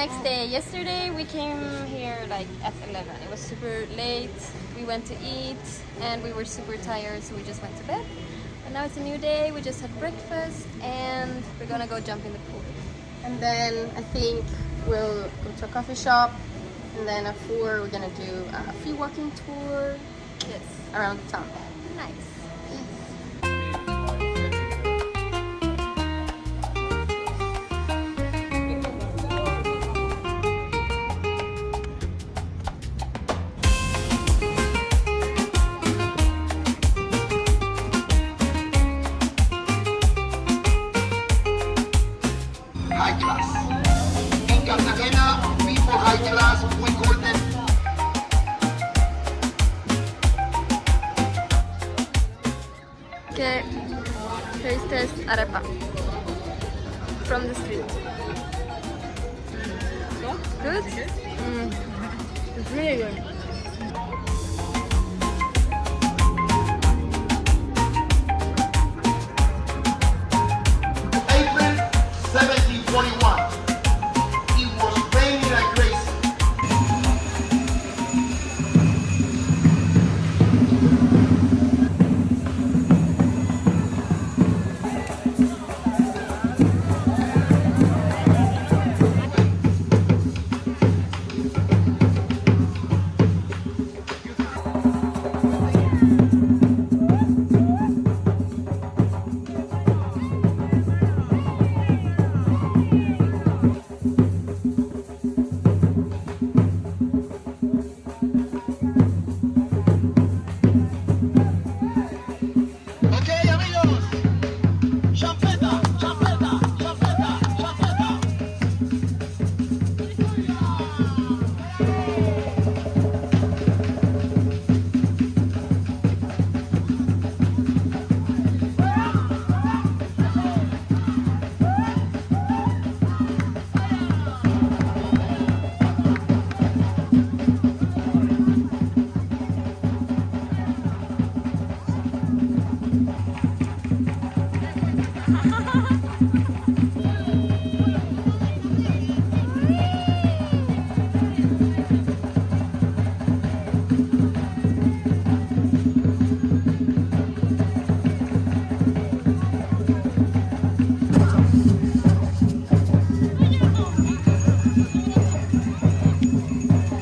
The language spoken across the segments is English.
next day. Yesterday we came here like at 11. It was super late. We went to eat and we were super tired, so we just went to bed. But now it's a new day. We just had breakfast and we're gonna go jump in the pool. And then I think we'll go to a coffee shop, and then at 4 we're gonna do a free walking tour. Yes, around the town. Nice. High class. In Cartagena, people high class, we call them. Okay, taste test arepa from the street. Good? It's really good. April 1741. It was raining like crazy. Okay, amigos. Champeta, champeta, champeta, champeta.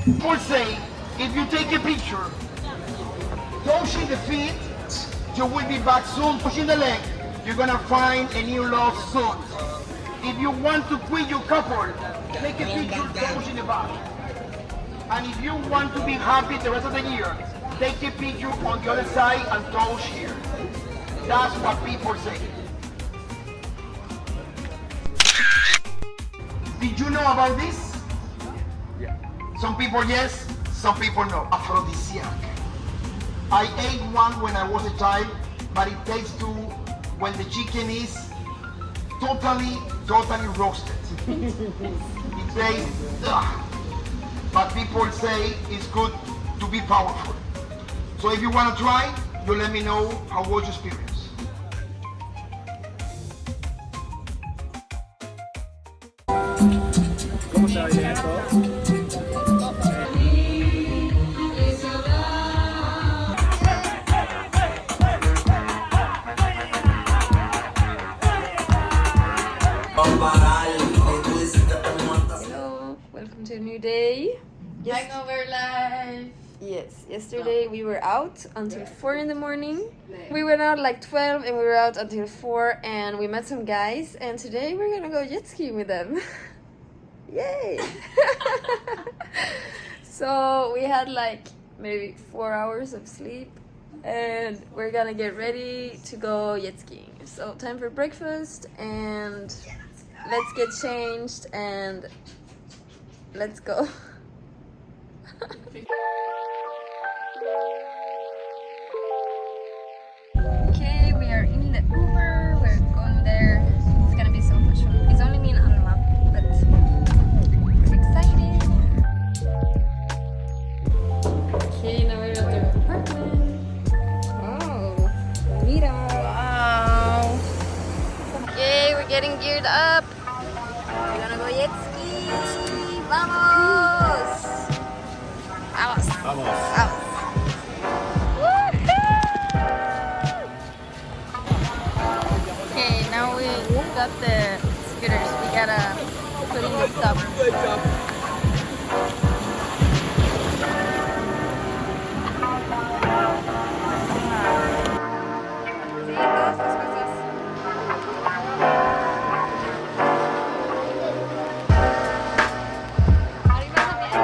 People say if you take a picture, touching the feet, you will be back soon. Pushing the leg, you're gonna find a new love soon. If you want to quit your couple, take a picture touching the back. And if you want to be happy the rest of the year, take a picture on the other side and touch here. That's what people say. Did you know about this? Some people yes, some people no. Aphrodisiac. I ate one when I was a child, but it tastes too when the chicken is totally roasted. It tastes, ugh. But people say it's good to be powerful. So if you want to try, you let me know how was your experience. ¿Cómo se baila eso? Hello, welcome to a new day. Hangover life. Yes, yesterday we were out until 4 in the morning. We went out like 12 and we were out until 4 and we met some guys, and today we're gonna go jet skiing with them. Yay! So we had like maybe 4 hours of sleep and we're gonna get ready to go jet skiing. So time for breakfast and let's get changed and let's go. Okay, we are in the Uber. We're going there. It's gonna be so much fun. It's only me and Alma, but we're excited. Okay, now we're at the apartment. Oh, mira. Wow. Okay, we're getting geared up. We're gonna go jet ski. ¡Vamos! ¡Vamos! Vamos. ¡Vamos! Okay, now we got the scooters. We gotta put in the stop. Sí, todas las cosas. Arriba también.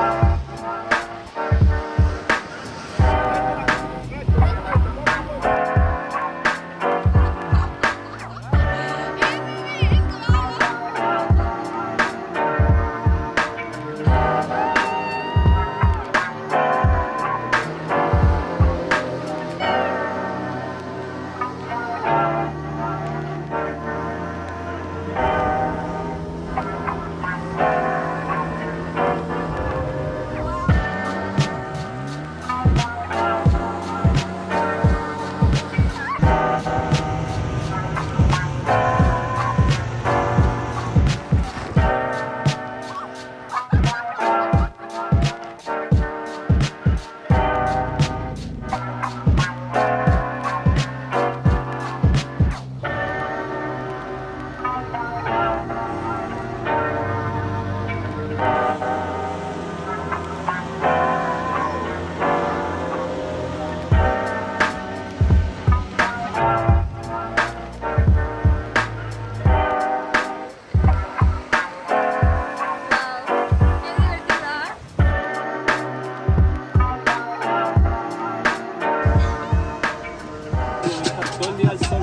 Todo el día al sol.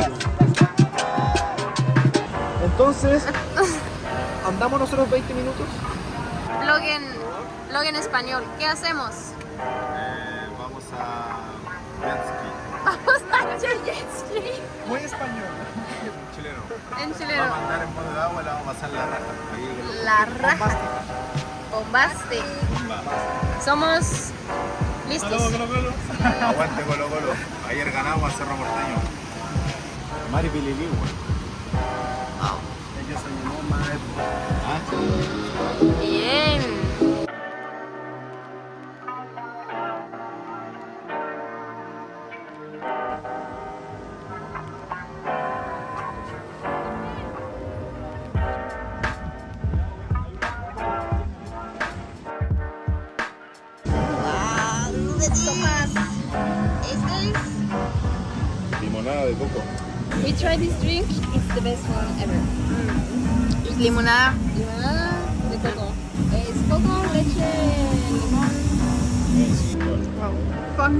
Entonces, andamos nosotros 20 minutos. Vlog en español. ¿Qué hacemos? Vamos a jet ski. Vamos a hacer jet ski. Muy español. Chileno. En Vamos chileno. a andar en modo de agua y la vamos a pasar la raja. La raja. Bombaste. Somos listos. Aguante Colo Colo. Ayer ganamos a Cerro Porteño. Mari Pililí, Ella se llamó Mae. Bien. Limonada de coco. We tried this drink. It's the best one ever. Limonada. Limonada de coco. Es coco, leche, limón. Sí, claro. Wow. Fuck.